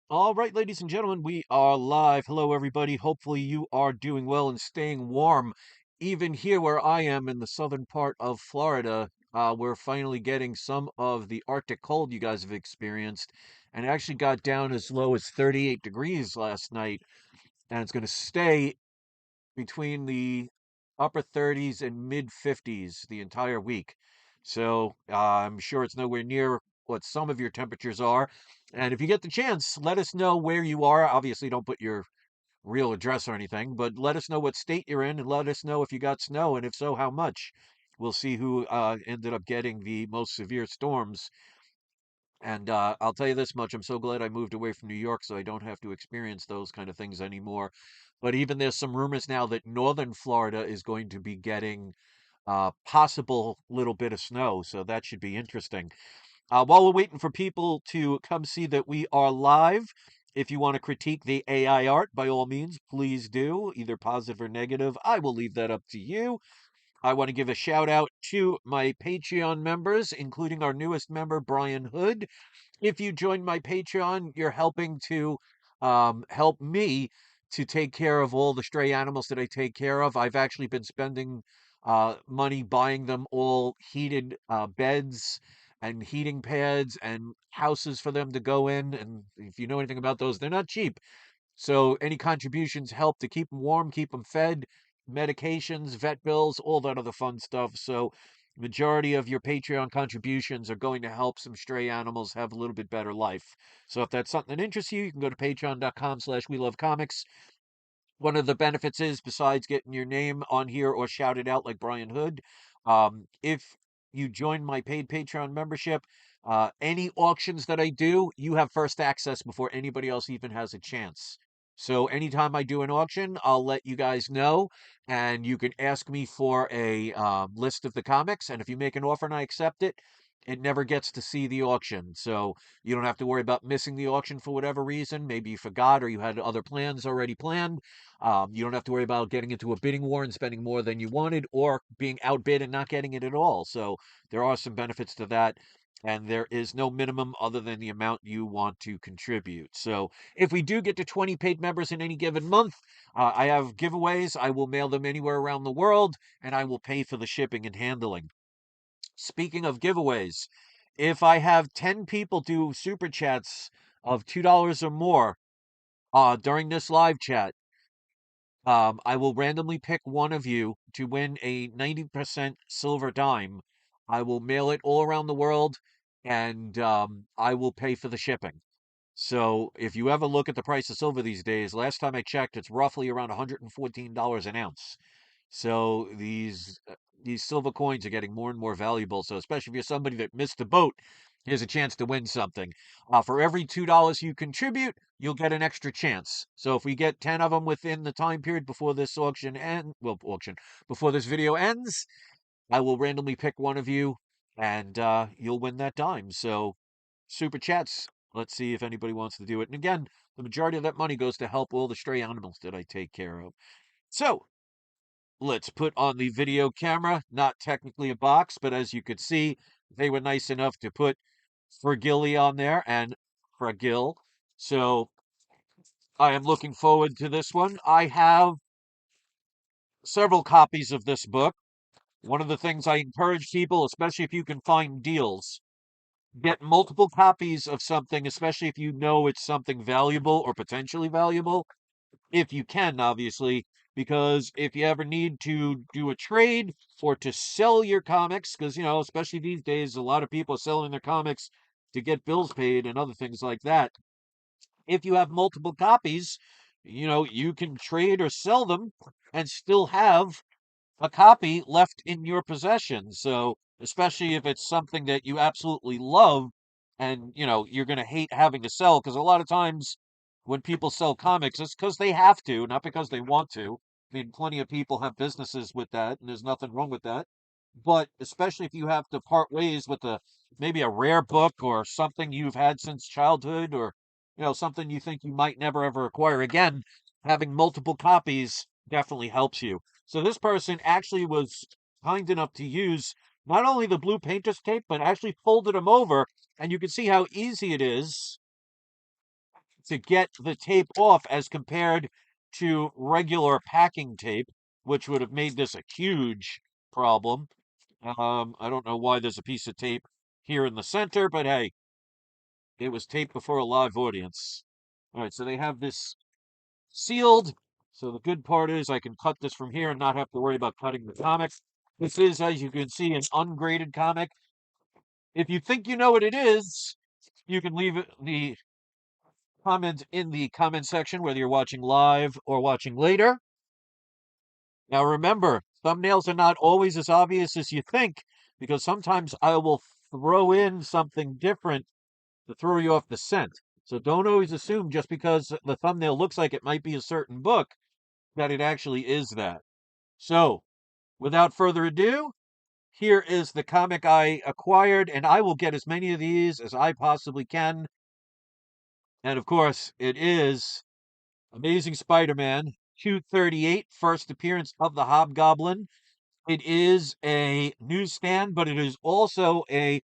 All right, ladies and gentlemen, we are live. Hello, everybody. Hopefully, you are doing well and staying warm. Even here where I am in the southern part of Florida, we're finally getting some of the Arctic cold you guys have experienced, and it actually got down as low as 38 degrees last night, and it's going to stay between the upper 30s and mid 50s the entire week. So I'm sure it's nowhere near what some of your temperatures are. And if you get the chance, let us know where you are. Obviously, don't put your real address or anything, but let us know what state you're in and let us know if you got snow and if so, how much. We'll see who ended up getting the most severe storms. And I'll tell you this much, I'm so glad I moved away from New York so I don't have to experience those kind of things anymore. But even there's some rumors now that northern Florida is going to be getting possible little bit of snow, so that should be interesting. While we're waiting for people to come see that we are live, if you want to critique the AI art, by all means, please do, either positive or negative. I will leave that up to you. I want to give a shout out to my Patreon members, including our newest member, Brian Hood. If you join my Patreon, you're helping to help me to take care of all the stray animals that I take care of. I've actually been spending money buying them all heated beds and heating pads and houses for them to go in. And if you know anything about those, they're not cheap. So any contributions help to keep them warm, keep them fed, medications, vet bills, all that other fun stuff. So majority of your Patreon contributions are going to help some stray animals have a little bit better life. So if that's something that interests you, you can go to patreon.com/we love comics. One of the benefits is, besides getting your name on here or shouted out like Brian Hood, if you join my paid Patreon membership, any auctions that I do, you have first access before anybody else even has a chance. So anytime I do an auction, I'll let you guys know, and you can ask me for a list of the comics. And if you make an offer and I accept it, it never gets to see the auction. So you don't have to worry about missing the auction for whatever reason. Maybe you forgot or you had other plans already planned. You don't have to worry about getting into a bidding war and spending more than you wanted or being outbid and not getting it at all. So there are some benefits to that. And there is no minimum other than the amount you want to contribute. So if we do get to 20 paid members in any given month, I have giveaways. I will mail them anywhere around the world and I will pay for the shipping and handling. Speaking of giveaways, if I have 10 people do super chats of $2 or more during this live chat, I will randomly pick one of you to win a 90% silver dime. I will mail it all around the world and I will pay for the shipping. So if you ever look at the price of silver these days, last time I checked, it's roughly around $114 an ounce. So these silver coins are getting more and more valuable. So especially if you're somebody that missed the boat, here's a chance to win something. For every $2 you contribute, you'll get an extra chance. So if we get 10 of them within the time period before this before this video ends, I will randomly pick one of you and you'll win that dime. So super chats. Let's see if anybody wants to do it. And again, the majority of that money goes to help all the stray animals that I take care of. So let's put on the video camera. Not technically a box, but as you could see, they were nice enough to put Fragilly on there and Fragil. So I am looking forward to this one. I have several copies of this book. One of the things I encourage people, especially if you can find deals, get multiple copies of something, especially if you know it's something valuable or potentially valuable, if you can, obviously, because if you ever need to do a trade or to sell your comics, because, especially these days, a lot of people are selling their comics to get bills paid and other things like that. If you have multiple copies, you can trade or sell them and still have a copy left in your possession. So, especially if it's something that you absolutely love and, you're going to hate having to sell, because a lot of times when people sell comics, it's because they have to, not because they want to. I mean, plenty of people have businesses with that, and there's nothing wrong with that. But especially if you have to part ways with maybe a rare book or something you've had since childhood or, something you think you might never ever acquire again, having multiple copies definitely helps you. So this person actually was kind enough to use not only the blue painter's tape, but actually folded them over, and you can see how easy it is to get the tape off as compared to regular packing tape, which would have made this a huge problem. I don't know why there's a piece of tape here in the center, but hey, it was taped before a live audience. All right, so they have this sealed. So the good part is I can cut this from here and not have to worry about cutting the comic. This is, as you can see, an ungraded comic. If you think you know what it is, you can leave the comment in the comment section, whether you're watching live or watching later. Now remember, thumbnails are not always as obvious as you think, because sometimes I will throw in something different to throw you off the scent. So don't always assume just because the thumbnail looks like it might be a certain book that it actually is that. So, without further ado, here is the comic I acquired, and I will get as many of these as I possibly can. And of course, it is Amazing Spider-Man 238, first appearance of the Hobgoblin. It is a newsstand, but it is also a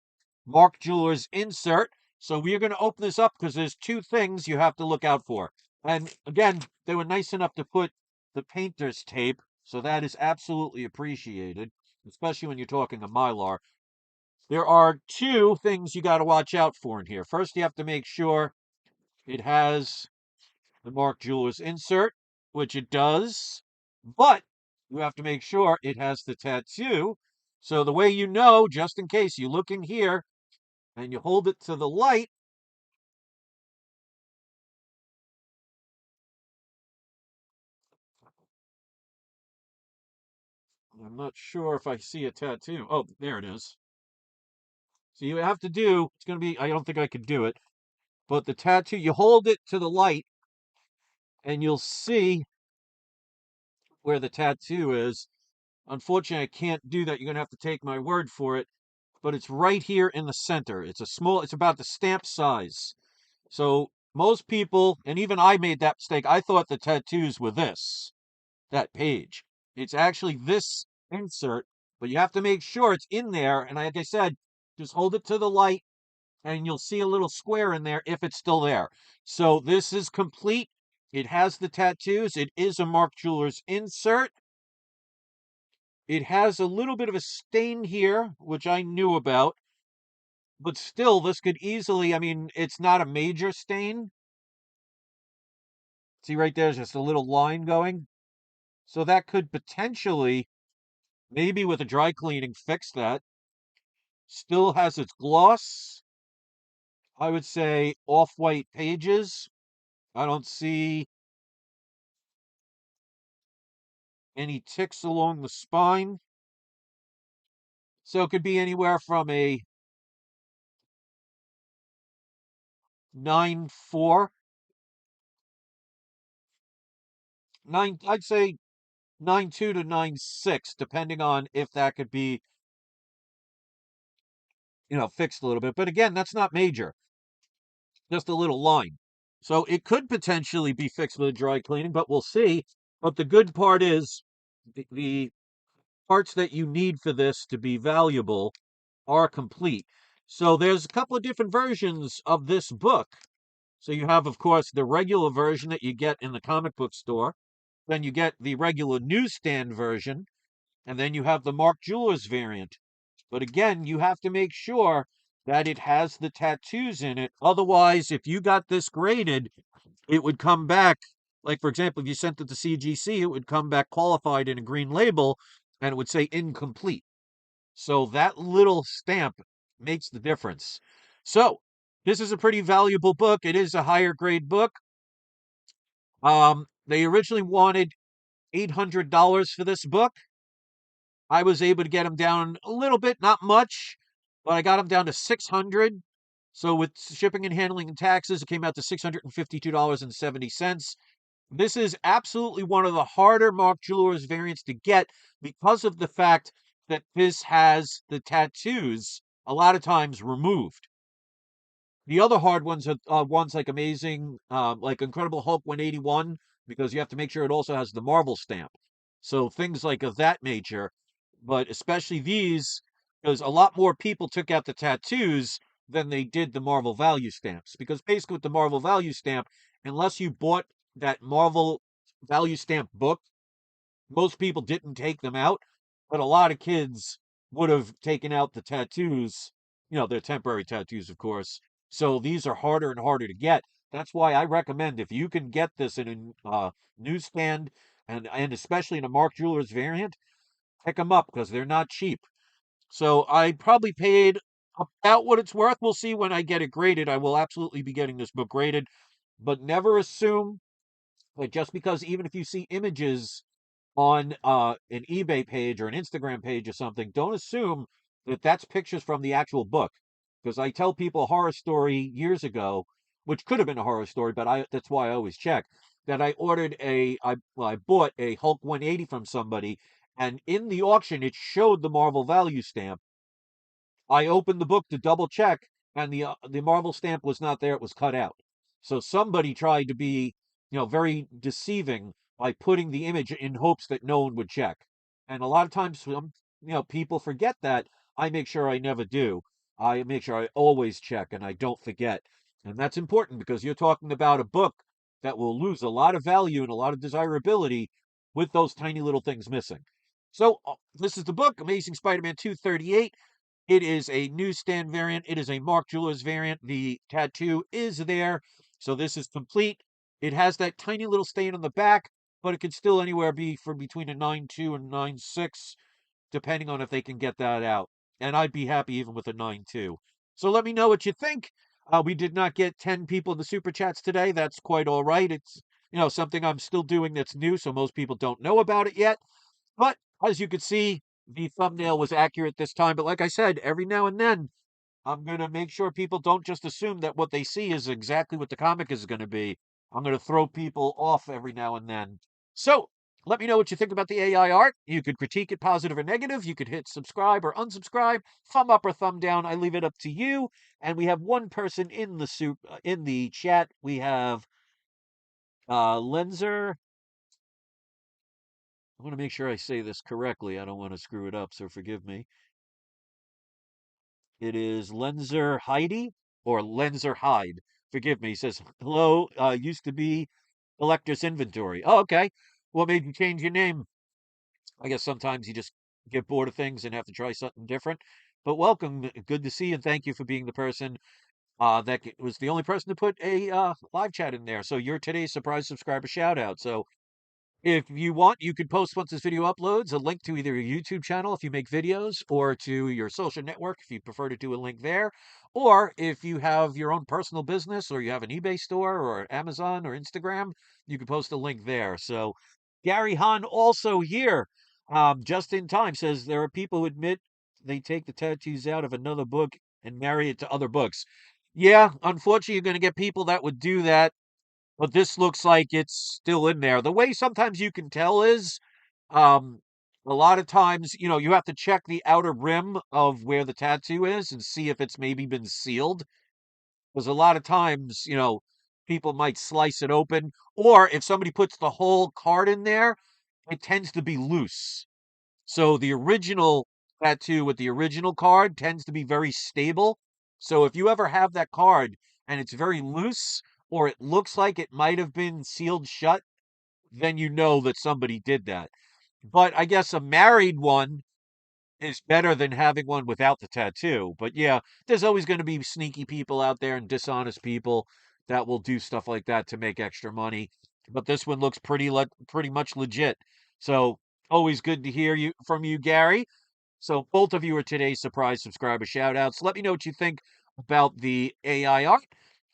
Mark Jewelers insert. So we are going to open this up because there's two things you have to look out for. And again, they were nice enough to put the painter's tape, so that is absolutely appreciated, especially when you're talking a Mylar. There are two things you got to watch out for in here. First, you have to make sure it has the Mark Jewelers insert, which it does, but you have to make sure it has the tattoo. So the way you know, just in case, you look in here and you hold it to the light. I'm not sure if I see a tattoo. Oh, there it is. So you have to do, it's going to be, I don't think I could do it, but the tattoo, you hold it to the light and you'll see where the tattoo is. Unfortunately, I can't do that. You're going to have to take my word for it, but it's right here in the center. It's about the stamp size. So most people, and even I made that mistake, I thought the tattoos were that page. It's actually this insert, but you have to make sure it's in there. And like I said, just hold it to the light and you'll see a little square in there if it's still there. So this is complete. It has the tattoos. It is a Mark Jewelers insert. It has a little bit of a stain here, which I knew about, but still, this could easily, I mean, it's not a major stain. See right there's just a little line going. So that could potentially, maybe with a dry cleaning, fix that. Still has its gloss. I would say off-white pages. I don't see any ticks along the spine. So it could be anywhere from a 9.4, I'd say 9.2 to 9.6, depending on if that could be, fixed a little bit. But again, that's not major, just a little line. So it could potentially be fixed with a dry cleaning, but we'll see. But the good part is the parts that you need for this to be valuable are complete. So there's a couple of different versions of this book. So you have, of course, the regular version that you get in the comic book store. Then you get the regular newsstand version. And then you have the Mark Jewelers variant. But again, you have to make sure that it has the tattoos in it. Otherwise, if you got this graded, it would come back. Like, for example, if you sent it to CGC, it would come back qualified in a green label and it would say incomplete. So that little stamp makes the difference. So this is a pretty valuable book. It is a higher grade book. They originally wanted $800 for this book. I was able to get them down a little bit, not much, but I got them down to 600. So with shipping and handling and taxes, it came out to $652.70. This is absolutely one of the harder Mark Jewelers variants to get because of the fact that this has the tattoos a lot of times removed. The other hard ones are ones like like Incredible Hulk 181, because you have to make sure it also has the Marvel stamp. So things like of that nature, but especially these, because a lot more people took out the tattoos than they did the Marvel value stamps. Because basically with the Marvel value stamp, unless you bought that Marvel value stamp book, most people didn't take them out, but a lot of kids would have taken out the tattoos. They're temporary tattoos, of course. So these are harder and harder to get. That's why I recommend if you can get this in a newsstand and especially in a Mark Jewelers variant, pick them up because they're not cheap. So I probably paid about what it's worth. We'll see when I get it graded. I will absolutely be getting this book graded, but never assume that just because even if you see images on an eBay page or an Instagram page or something, don't assume that that's pictures from the actual book. Because I tell people a horror story years ago, which could have been a horror story, but that's why I always check that I bought a Hulk 180 from somebody, and in the auction it showed the Marvel value stamp. I opened the book to double check, and the Marvel stamp was not there; it was cut out. So somebody tried to be, very deceiving by putting the image in hopes that no one would check. And a lot of times, people forget that. I make sure I never do. I make sure I always check and I don't forget. And that's important because you're talking about a book that will lose a lot of value and a lot of desirability with those tiny little things missing. So this is the book, Amazing Spider-Man 238. It is a newsstand variant. It is a Mark Jewelers variant. The tattoo is there. So this is complete. It has that tiny little stain on the back, but it could still anywhere be from between a 9.2 and 9.6, depending on if they can get that out. And I'd be happy even with a 9.2. So let me know what you think. We did not get 10 people in the super chats today. That's quite all right. It's, something I'm still doing that's new, so most people don't know about it yet. But as you can see, the thumbnail was accurate this time. But like I said, every now and then, I'm going to make sure people don't just assume that what they see is exactly what the comic is going to be. I'm going to throw people off every now and then. So let me know what you think about the AI art. You could critique it positive or negative. You could hit subscribe or unsubscribe, thumb up or thumb down. I leave it up to you. And we have one person in the chat. We have Lenzer. I want to make sure I say this correctly. I don't want to screw it up, so forgive me. It is Lenzer Heidi or Lenzer Hyde. Forgive me. He says, hello, used to be Collector's Inventory. Oh, okay. What made you change your name? I guess sometimes you just get bored of things and have to try something different. But welcome. Good to see you. And thank you for being the person that was the only person to put a live chat in there. So you're today's surprise subscriber shout out. So if you want, you could post once this video uploads a link to either your YouTube channel if you make videos or to your social network if you prefer to do a link there. Or if you have your own personal business or you have an eBay store or Amazon or Instagram, you can post a link there. So Gary Hahn also here, just in time, says there are people who admit they take the tattoos out of another book and marry it to other books. Yeah, unfortunately, you're going to get people that would do that, but this looks like it's still in there. The way sometimes you can tell is, um, a lot of times, you have to check the outer rim of where the tattoo is and see if it's maybe been sealed. Because a lot of times, people might slice it open, or if somebody puts the whole card in there, it tends to be loose. So the original tattoo with the original card tends to be very stable. So if you ever have that card and it's very loose or it looks like it might have been sealed shut, then you know that somebody did that. But I guess a married one is better than having one without the tattoo. But yeah, there's always going to be sneaky people out there and dishonest people that will do stuff like that to make extra money. But this one looks pretty much legit. So always good to hear you from you, Gary. So both of you are today's surprise subscriber shout outs. Let me know what you think about the AI art.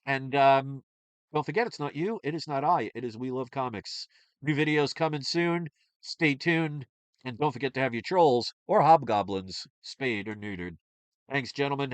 And don't forget, it's not you, it is not I, it is We Love Comics. New videos coming soon. Stay tuned. And don't forget to have your trolls or hobgoblins spayed or neutered. Thanks, gentlemen.